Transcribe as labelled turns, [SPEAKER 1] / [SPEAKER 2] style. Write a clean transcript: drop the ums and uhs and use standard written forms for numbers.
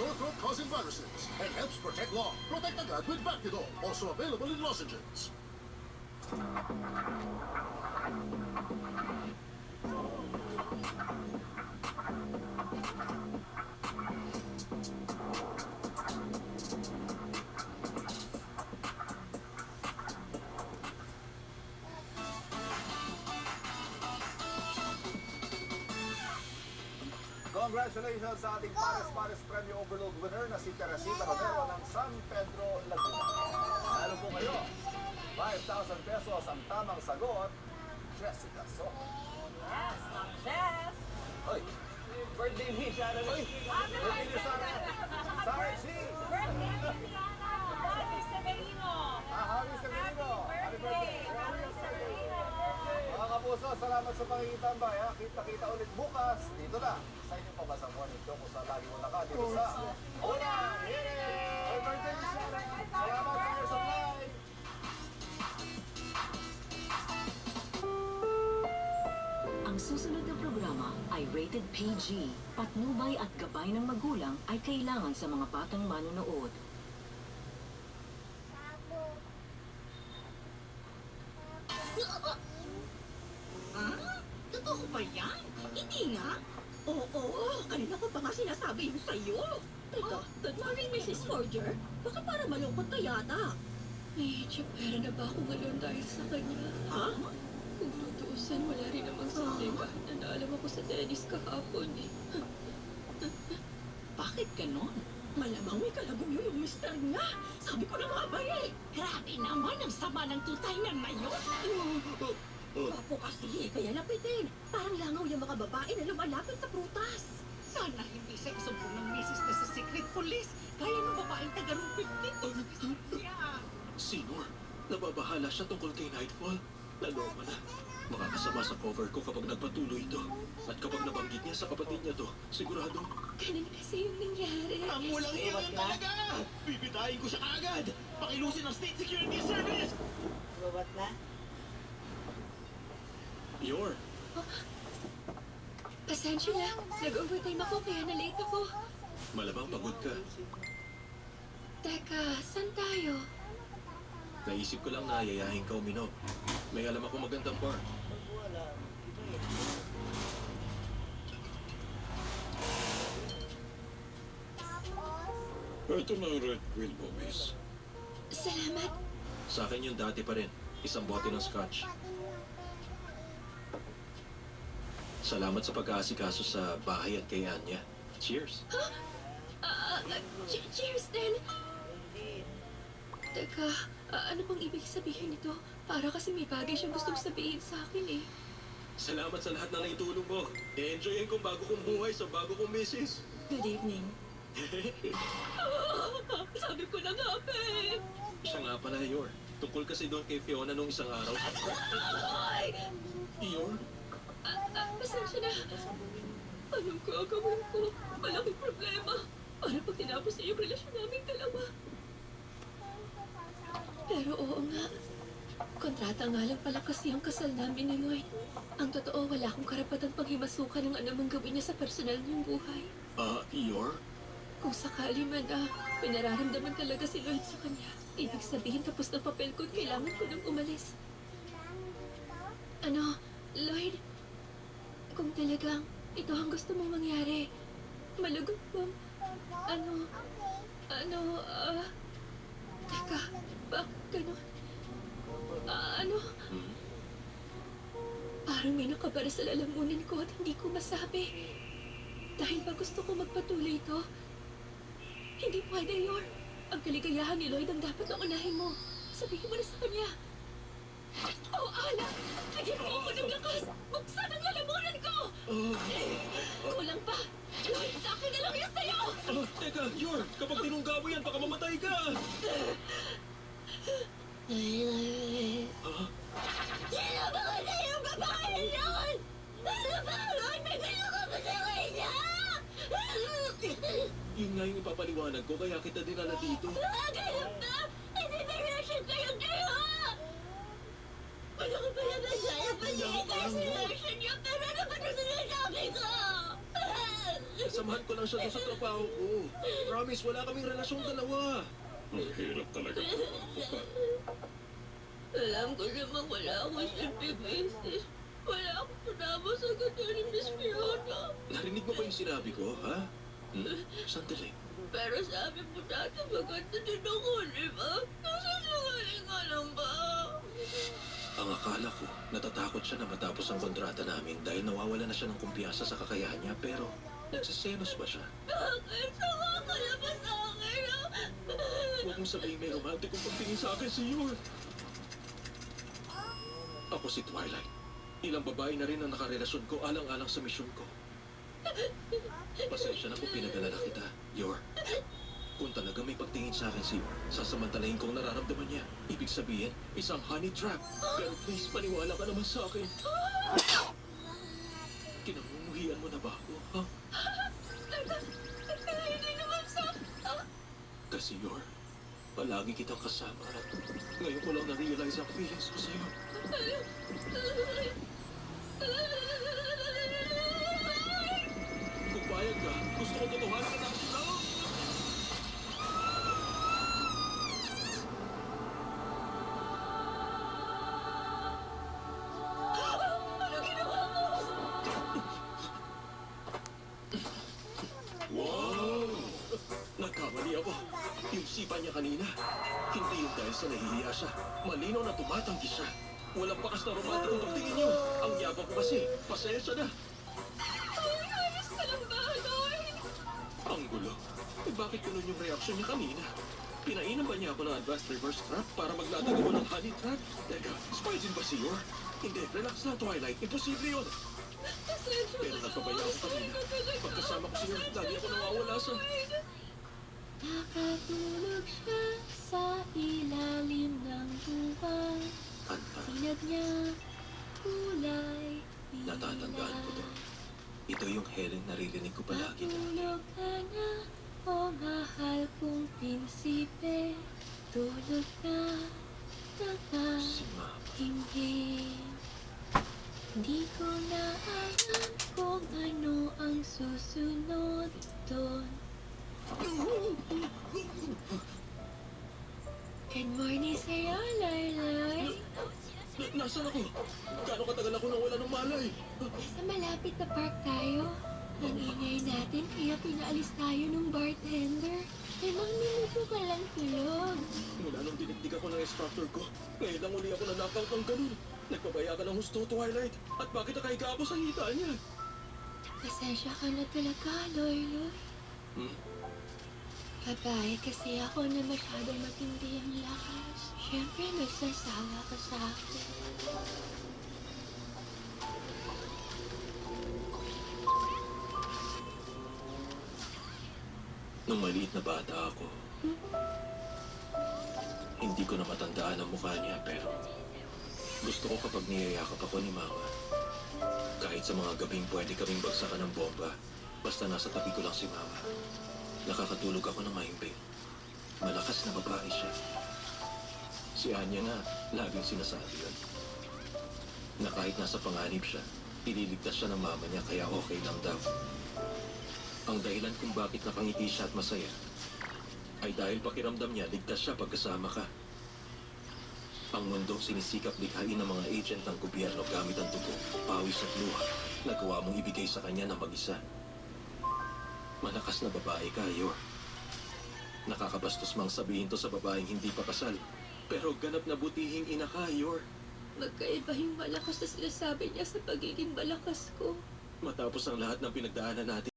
[SPEAKER 1] sore throat causing viruses and helps protect lung. Protect agad with Bactidol, also available in lozenges.
[SPEAKER 2] Congratulations sa ating Pares Premio Overload winner na si Teresita Romero ng San Pedro, Laguna. Lalo po kayo, 5,000 pesos ang tamang sagot, Jessica So.
[SPEAKER 3] Yes, Ma'am Jess.
[SPEAKER 2] Oy,
[SPEAKER 4] Birthday ni Sarah.
[SPEAKER 2] oy, birthday ni Sarah. Sarah G.
[SPEAKER 3] Birthday ni Diana. Happy Severino.
[SPEAKER 2] Happy Severino. Happy birthday.
[SPEAKER 3] Happy Severino.
[SPEAKER 2] Mga kapuso, salamat sa pakikitambay. Kita-kita ulit bukas. Dito na, sa inyong pabasang morning show kung saan lagi mo naka dito sa Una Hirit! Happy birthday ni Sarah. Salamat sa your supply.
[SPEAKER 5] Ang susunod na programa ay rated PG. Patnubay at gabay ng magulang ay kailangan sa mga batang manonood.
[SPEAKER 6] Totoo ba yan? Hindi nga. Oo, kanina ko pa nga sinasabi yung sa'yo. Teka, good morning, Mrs. Forger. Baka para malungkot ka yata.
[SPEAKER 7] Medyo pera na ba ako ngayon dahil sa kanya?
[SPEAKER 6] Ha?
[SPEAKER 7] Kung tutuusan, wala rin namang something kahit na naalam ako sa tennis kahapon eh.
[SPEAKER 6] Bakit ganon? Malamang may kalaguyo yung mister niya. Sabi ko na nga ba eh. Grabe naman ang sama ng two-timer na yun. Gwapo kasi, kaya lapitin. Parang langaw yung mga babae na lumalapit sa prutas. Sana hindi siya isumbong ng misis na sa secret police. Kaya ng babaeng taga-room 15. Yeah.
[SPEAKER 8] Senor, nababahala siya tungkol kay Nightfall. Naloko na. Makakasama sa cover ko kapag nagpatuloy ito. At kapag nabanggit niya sa kapatid niya to, siguradong...
[SPEAKER 7] Ganun kasi yung nangyari.
[SPEAKER 4] Ang walang iyan talaga! Bibitayin ko siya agad! Pakilusin ng State Security Service!
[SPEAKER 3] Robot na?
[SPEAKER 8] Yor,
[SPEAKER 7] Pasensya na. Nag-overtime ako kaya na-late ako.
[SPEAKER 8] malamang pagod ka.
[SPEAKER 7] Teka, saan tayo?
[SPEAKER 8] Naisip ko lang na yayahin ka uminom. May alam ako magandang bar.
[SPEAKER 3] Wala.
[SPEAKER 8] Ito na ang Red Quill mo, miss.
[SPEAKER 7] Salamat.
[SPEAKER 8] Sa akin yung dati pa rin. Isang bote ng scotch. Salamat sa pag-aasikaso sa bahay at kay Anya. Cheers.
[SPEAKER 7] Cheers din.
[SPEAKER 3] Hindi.
[SPEAKER 7] Teka, ano bang ibig sabihin nito? Para kasi may bagay siyang gustong sabihin sa akin eh.
[SPEAKER 8] Salamat sa lahat na naitulong mo. I-enjoyin kong bago kong buhay sa bago kong misis.
[SPEAKER 7] Good evening. Sabi ko na nga, babe.
[SPEAKER 8] Siya nga pala, Yor. Tungkol kasi doon kay Fiona nung isang araw.
[SPEAKER 7] Ay!
[SPEAKER 8] Yor?
[SPEAKER 7] Pasensya na. Anong gagawin ko? Malaking problema. Para pag tinapos niya yung relasyon naming dalawa. Pero oo nga. Kontrata nga lang pala kasi ang kasal namin ni Lloyd. Ang totoo, wala akong karapatang paghimasukan ng anumang gawin niya sa personal niyang buhay.
[SPEAKER 8] Yor?
[SPEAKER 7] Kung sakali man may nararamdaman talaga si Lloyd sa kanya, ibig sabihin tapos ng papel ko at kailangan ko nang umalis. Ano, Lloyd? Kung talagang ito ang gusto mong mangyari, malagot bang, teka, bakit ganun?
[SPEAKER 8] Hmm?
[SPEAKER 7] Parang may nakabara sa lalamunan ko at hindi ko masabi. Dahil ba gusto ko magpatuloy ito? Hindi pwede, Yor. Ang kaligayahan ni Lloyd ang dapat na unahin mo. Sabihin mo na sa kanya. Oh, Ala! Lagyan mo ako ng lakas! Buksan ang lalamunan ko! Kulang pa! Lloyd, sa akin na lang yan sa'yo!
[SPEAKER 8] Teka, Yor! Kapag tinungga mo yan, baka mamatay ka!
[SPEAKER 6] Sino ba kasi yung babae yun? Ano ba? Lloyd, may ginawa ba sa kanya?
[SPEAKER 8] Yun nga yung ipapaliwanag ko, kaya kita dinala dito.
[SPEAKER 6] Ganun ba? Hindi-relasyon kayong dalawa! Ano ko pala ba siya? Yung pag-i-relasyon niyo, pero ano ba ito sinasabi ko?
[SPEAKER 8] Kasamahan ko lang siya doon sa trabaho ko. Promise, wala kaming relasyong dalawa. Ang hirap talaga trabaho ka.
[SPEAKER 7] Alam ko namang wala akong silbi, Mrs. Wala akong panabo sa ganda ni Miss Fiona.
[SPEAKER 8] Narinig mo ba yung sinabi ko, ha? Sandali.
[SPEAKER 7] Pero sabi mo dati maganda din ako, di ba? Nasasangaling ka lang ba?
[SPEAKER 8] Ang akala ko, natatakot siya na matapos ang kontrata namin dahil nawawala na siya ng kumpiyansa sa kakayahan niya, pero nagsiselos ba siya?
[SPEAKER 7] Bakit? Sama ka na ba sa akin?
[SPEAKER 8] Huwag mong sabihin may romantic kung pagtingin sa akin si Yor. Ako si Twilight. Ilang babae na rin ang nakarelasyon ko alang-alang sa misyon ko. Pasensya na kung pinag-alala kita, Yor. Kung talaga may pagtingin sa akin si Yor, sasamantalahin kong nararamdaman niya. Ibig sabihin, isang honey trap. Pero please, maniwala ka naman sa akin. Kinamumuhian mo na ba ako, ha?
[SPEAKER 7] Hindi naman sakta.
[SPEAKER 8] Kasi Yor, palagi kitang kasama at ngayon ko lang na-realize ang feelings ko sa'yo. Kung bayad ka, gusto ko totohanin ka na ang sila.
[SPEAKER 7] Ano ginawa mo?
[SPEAKER 8] Wow! Nagkamali ako. Yung sipa niya kanina, hindi yung dahil sa nahihiya siya. Malinaw na tumatanggi siya. Walang bakas na romantikong pagtingin niyo. Ang yabang ko kasi, pasensya na.
[SPEAKER 7] Ay, ayos ka lang ba, Lloyd?
[SPEAKER 8] Ang gulo. Eh, bakit ganun yung reaksyon niya kanina? Pinainom ba niya ako ng advanced reverse trap para maglatag ako ng honey trap? Teka, spicy ba si Yor? Hindi, relax lang, Twilight. Imposible yun.
[SPEAKER 7] Pasensya
[SPEAKER 8] Pero
[SPEAKER 7] ka
[SPEAKER 8] nagpabaya ako kanina. Pagkasama ko si Yor, lagi ako nawawala sa...
[SPEAKER 7] Nakatulog siya sa ilalim ng buwan.
[SPEAKER 8] Kanta.
[SPEAKER 7] Sinag niya kulay
[SPEAKER 8] Natatandaan ko to. Ito yung Helen naririnig ko palagi na.
[SPEAKER 7] Natulog ka na, o mahal kong prinsipe. Tulog na,
[SPEAKER 8] Si Mama.
[SPEAKER 7] nakahimbing. Di ko na alam kung ano ang susunod doon. Good morning sa'yo, Loy.
[SPEAKER 8] Nasaan ako? Gaano katagal ako nawala ng malay?
[SPEAKER 7] Sa malapit na park tayo. Ang ingay natin kaya pinaalis tayo ng bartender. 5 minuto ka lang tulog.
[SPEAKER 8] Mula nung dinigdig ako ng instructor ko, ngayon lang uli ako na-knockout ng ganun. Nagpabaya ka ng husto, Twilight. At bakit nakahiga ako sa hita niya?
[SPEAKER 7] Pasensya ka na talaga, Loy.
[SPEAKER 8] Hmm?
[SPEAKER 7] Babae kasi ako na masyadong matindi ang lakas. Siyempre, nagsasawa ka sa akin.
[SPEAKER 8] Nung maliit na bata ako, hindi ko na matandaan ang mukha niya pero gusto ko kapag niyayakap ako ni Mama. Kahit sa mga gabing pwede kaming bagsakan ng bomba, basta nasa tabi ko lang si Mama. Nakakatulog ako ng mahimbing. Malakas na babae siya. Si Anya nga, laging sinasabi yun. Na kahit nasa panganib siya, ililigtas siya ng mama niya kaya okay lang daw. Ang dahilan kung bakit nakangiti siya at masaya ay dahil pakiramdam niya ligtas siya pagkasama ka. Ang mundong sinisikap likhain ng mga agent ng gobyerno gamit ang dugo, pawis at luha, nagawa mong ibigay sa kanya ng mag-isa. Malakas na babae ka, Yor. Nakakabastos mang sabihin to sa babaeng hindi pa kasal, pero ganap na butihing ina ka, Yor.
[SPEAKER 7] Magkaiba yung malakas na sinasabi niya sa pagiging malakas ko.
[SPEAKER 8] Matapos ang lahat ng pinagdaanan natin,